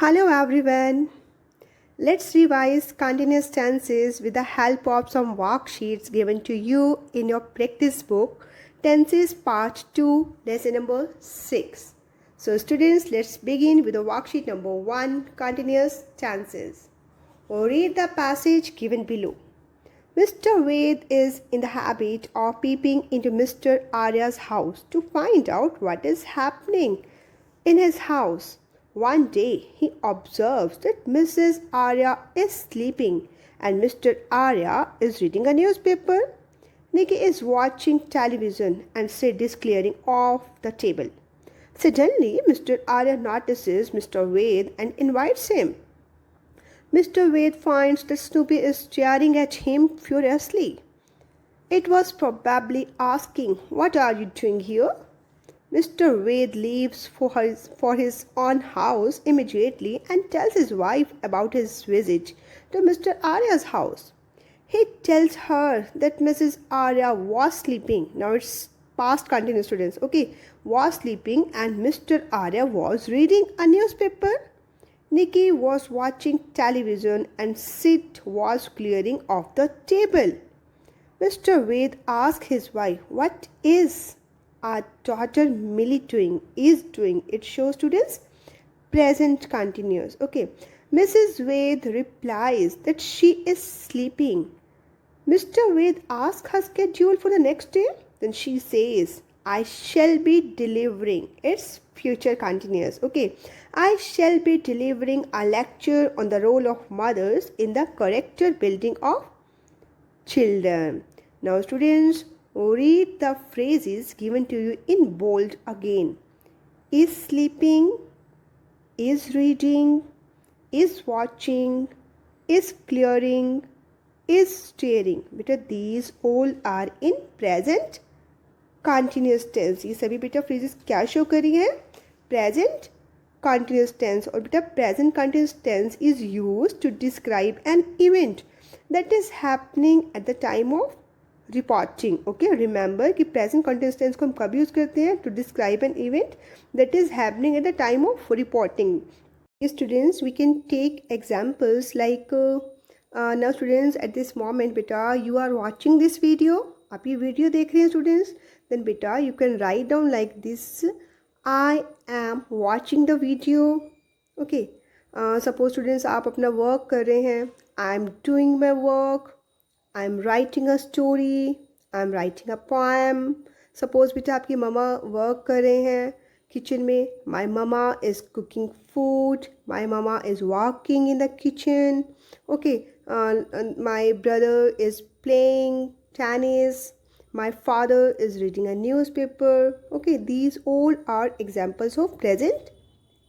Hello everyone. Let's revise continuous tenses with the help of some worksheets given to you in your practice book, Tenses Part 2, lesson number 6. So students, let's begin with the worksheet number 1, continuous tenses. Read the passage given below. Mr. Ved is in the habit of peeping into Mr. Arya's house to find out what is happening in his house. One day he observes that Mrs. Arya is sleeping and Mr. Arya is reading a newspaper. Nikki is watching television and Sid is clearing off the table. Suddenly, Mr. Arya notices Mr. Ved and invites him. Mr. Ved finds that Snoopy is staring at him furiously. It was probably asking, "What are you doing here?" Mr. Ved leaves for his own house immediately and tells his wife about his visit to Mr. Arya's house. He tells her that Mrs. Arya was sleeping. Now it's past continuous, students. Okay, was sleeping and Mr. Arya was reading a newspaper. Nikki was watching television and Sid was clearing off the table. Mr. Ved asked his wife, "What is our daughter Millie doing?" Is doing. It shows students present continuous. Okay. Mrs. Ved replies that she is sleeping. Mr. Ved asks her schedule for the next day. Then she says, "I shall be delivering." It's future continuous. Okay. "I shall be delivering a lecture on the role of mothers in the character building of children." Now students, read the phrases given to you in bold again. Is sleeping, is reading, is watching, is clearing, is staring. बेटा these all are in present continuous tense. ये सभी बेटा phrases क्या show कर रही हैं? Present continuous tense. और बेटा present continuous tense is used to describe an event that is happening at the time of reporting. Okay, remember कि present continuous tense को हम कब use करते हैं? To describe an event that is happening at the time of reporting. Students, we can take examples like now students, at this moment beta you are watching this video. आप ये video देख रहे हैं students. Then beta you can write down like this: I am watching the video. Okay, suppose students आप अपना work कर रहे हैं. I am doing my work. I'm writing a story. I'm writing a poem. Suppose बेटा आपकी mama work कर रहे हैं किचन में. My mama is cooking food. My mama is walking in the kitchen. Okay, my brother is playing tennis. My father is reading a newspaper. Okay, these all are examples of present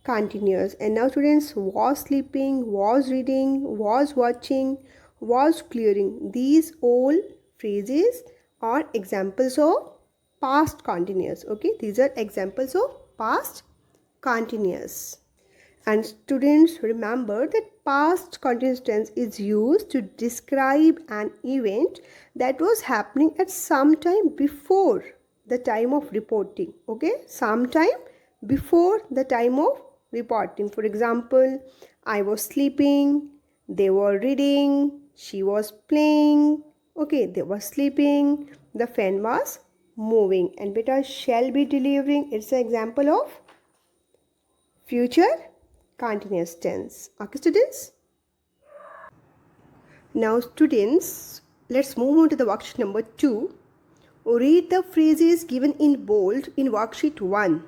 continuous. And now students, was sleeping, was reading, was watching, was clearing. These all phrases are examples of past continuous. Okay, these are examples of past continuous. And students, remember that past continuous tense is used to describe an event that was happening at some time before the time of reporting. Okay, sometime before the time of reporting. For example, I was sleeping, they were reading, she was playing. Okay, they were sleeping, the fan was moving. And beta shall be delivering, it's an example of future continuous tense. Okay students, now students, let's move on to the worksheet number 2. Read the phrases given in bold in worksheet 1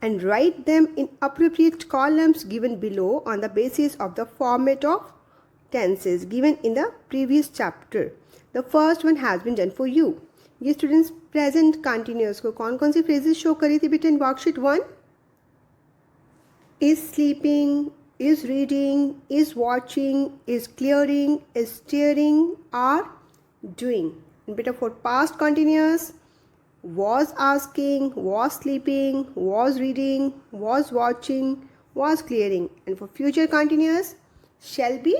and write them in appropriate columns given below on the basis of the format of tenses given in the previous chapter. The first one has been done for you. ये students present continuous को कौन कौन सी phrases show करी थी बेटा in worksheet 1? Is sleeping, is reading, is watching, is clearing, is staring, are doing. And beta for past continuous, was asking, was sleeping, was reading, was watching, was clearing. And for future continuous, shall be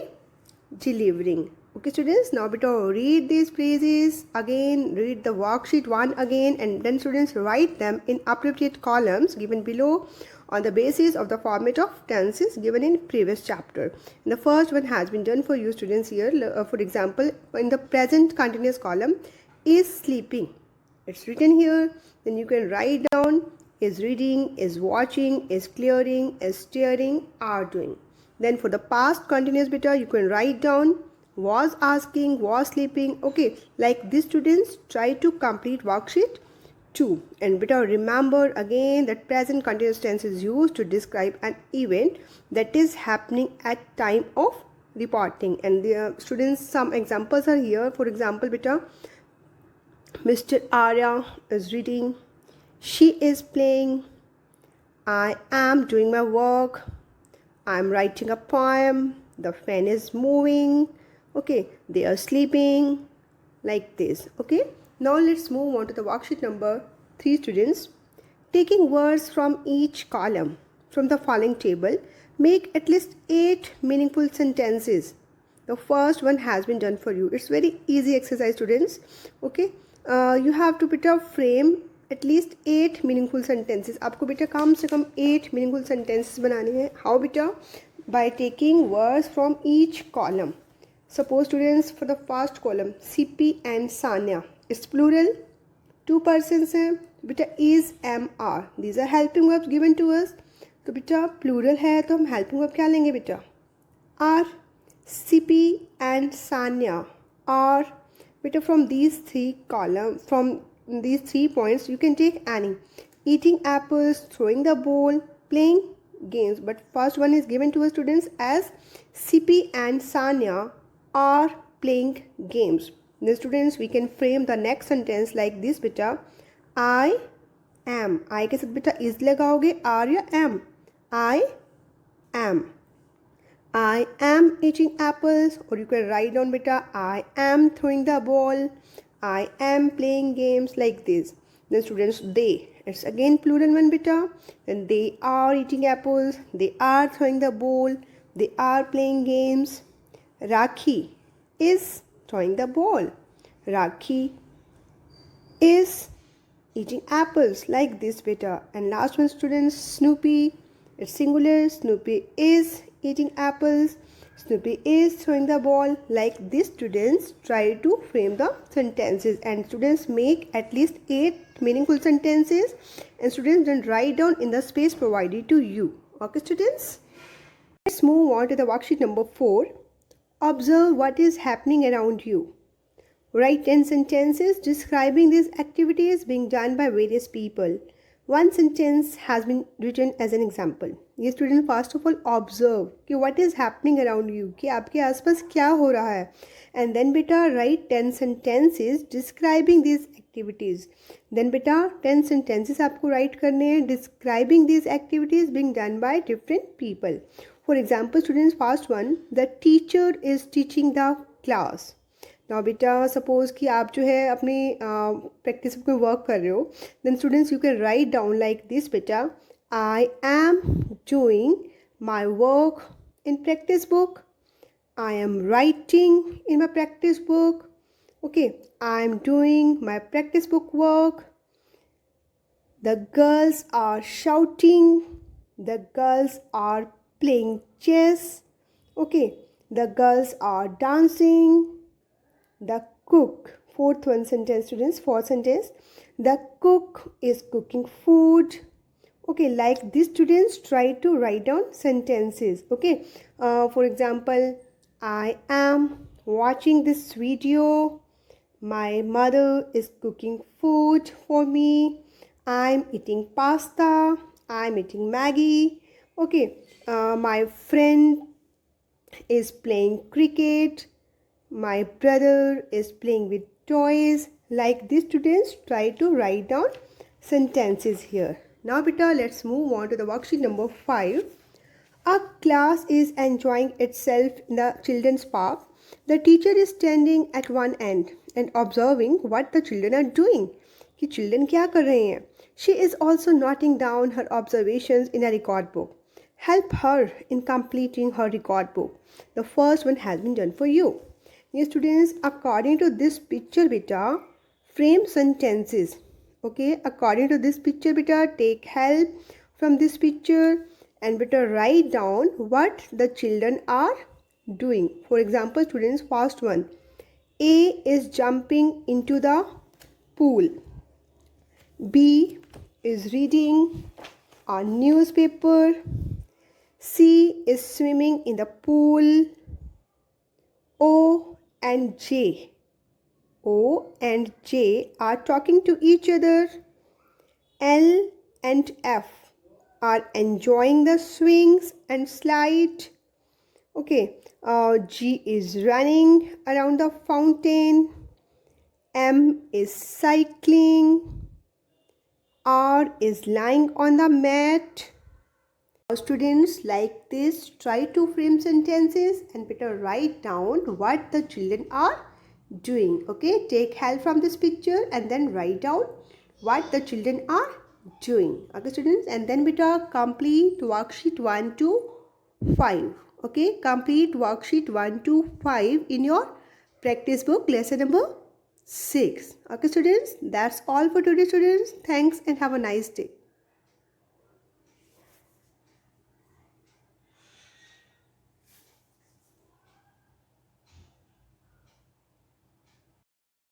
delivering. Okay students, now beta read these phrases again, read the worksheet 1 again, and then students write them in appropriate columns given below on the basis of the format of tenses given in previous chapter. And the first one has been done for you students here. For example, in the present continuous column, is sleeping. It's written here. Then you can write down is reading, is watching, is clearing, is staring, are doing. Then for the past continuous beta, you can write down was asking, was sleeping. Okay, like these students try to complete worksheet 2. And beta remember again that present continuous tense is used to describe an event that is happening at time of reporting. And the students, some examples are here. For example, beta, Mr. Arya is reading, she is playing, I am doing my work, I am writing a poem, the fan is moving, okay, they are sleeping, like this. Okay, now let's move on to the worksheet number 3 students. Taking words from each column from the following table, make at least 8 meaningful sentences. The first one has been done for you. It's very easy exercise students. Okay, you have to beta frame at least 8 meaningful sentences. आपको बेटा कम से कम 8 meaningful sentences बनाने हैं. How बेटा? By taking words from each column. Suppose students, for the first column, CP and Sanya, it's plural, 2 persons हैं. बेटा is, am, are. These are helping verbs given to us. तो बेटा plural है तो हम helping verb क्या लेंगे बेटा? Are. CP and Sanya are. बेटा from these 3 columns, from these 3 points you can take any. Eating apples, throwing the ball, playing games. But first one is given to us students as CP and Sanya are playing games. Then students, we can frame the next sentence like this beta. I am. I के साथ बेटा is लगाओगे, are या am? I am. I am eating apples, or you can write down beta I am throwing the ball, I am playing games, like this. Then students, they, it's again plural one beta. Then they are eating apples, they are throwing the ball, they are playing games. Rakhi is throwing the ball, Rakhi is eating apples, like this beta. And last one students, Snoopy, it's singular, Snoopy is eating apples, Snoopy is throwing the ball. Like this students try to frame the sentences, and students make at least 8 meaningful sentences, and students then write down in the space provided to you. Okay students, let's move on to the worksheet number 4. Observe what is happening around you. Write 10 sentences describing these activities being done by various people. One sentence has been written as an example. ये student first of all observe कि what is happening around you, कि आपके आसपास क्या हो रहा है, and then beta write 10 sentences describing these activities. Then beta 10 sentences आपको write करने हैं describing these activities being done by different people. For example students, first one, the teacher is teaching the class. Now बेटा suppose कि आप जो है अपनी practice में वर्क कर रहे हो, then students you can write down like this बेटा, I am doing my work in practice book, I am writing in my practice book, okay, I am doing my practice book work, the girls are shouting, the girls are playing chess, okay, the girls are dancing, the cook, fourth one sentence students, fourth sentence, the cook is cooking food. Okay, like these students try to write down sentences. Okay, for example, I am watching this video, my mother is cooking food for me, I'm eating pasta, I'm eating Maggie. Okay, my friend is playing cricket, my brother is playing with toys. Like these students try to write down sentences here. Now beta, let's move on to the worksheet number 5. A class is enjoying itself in the children's park. The teacher is standing at one end and observing what the children are doing. कि children क्या कर रहे हैं. She is also noting down her observations in a record book. Help her in completing her record book. The first one has been done for you. Yes students, according to this picture beta, frame sentences. Okay, according to this picture beta, take help from this picture and better write down what the children are doing. For example, students, first one, A is jumping into the pool. B is reading a newspaper. C is swimming in the pool. O and J are talking to each other. L and F are enjoying the swings and slide. Okay, G is running around the fountain. M is cycling. R is lying on the mat. Students, like this, try to frame sentences and better write down what the children are doing. Okay, take help from this picture and then write down what the children are doing. Okay, students, and then better complete worksheet 1 to 5. Okay, complete worksheet 1 to 5 in your practice book, lesson number 6. Okay, students, that's all for today, students. Thanks and have a nice day.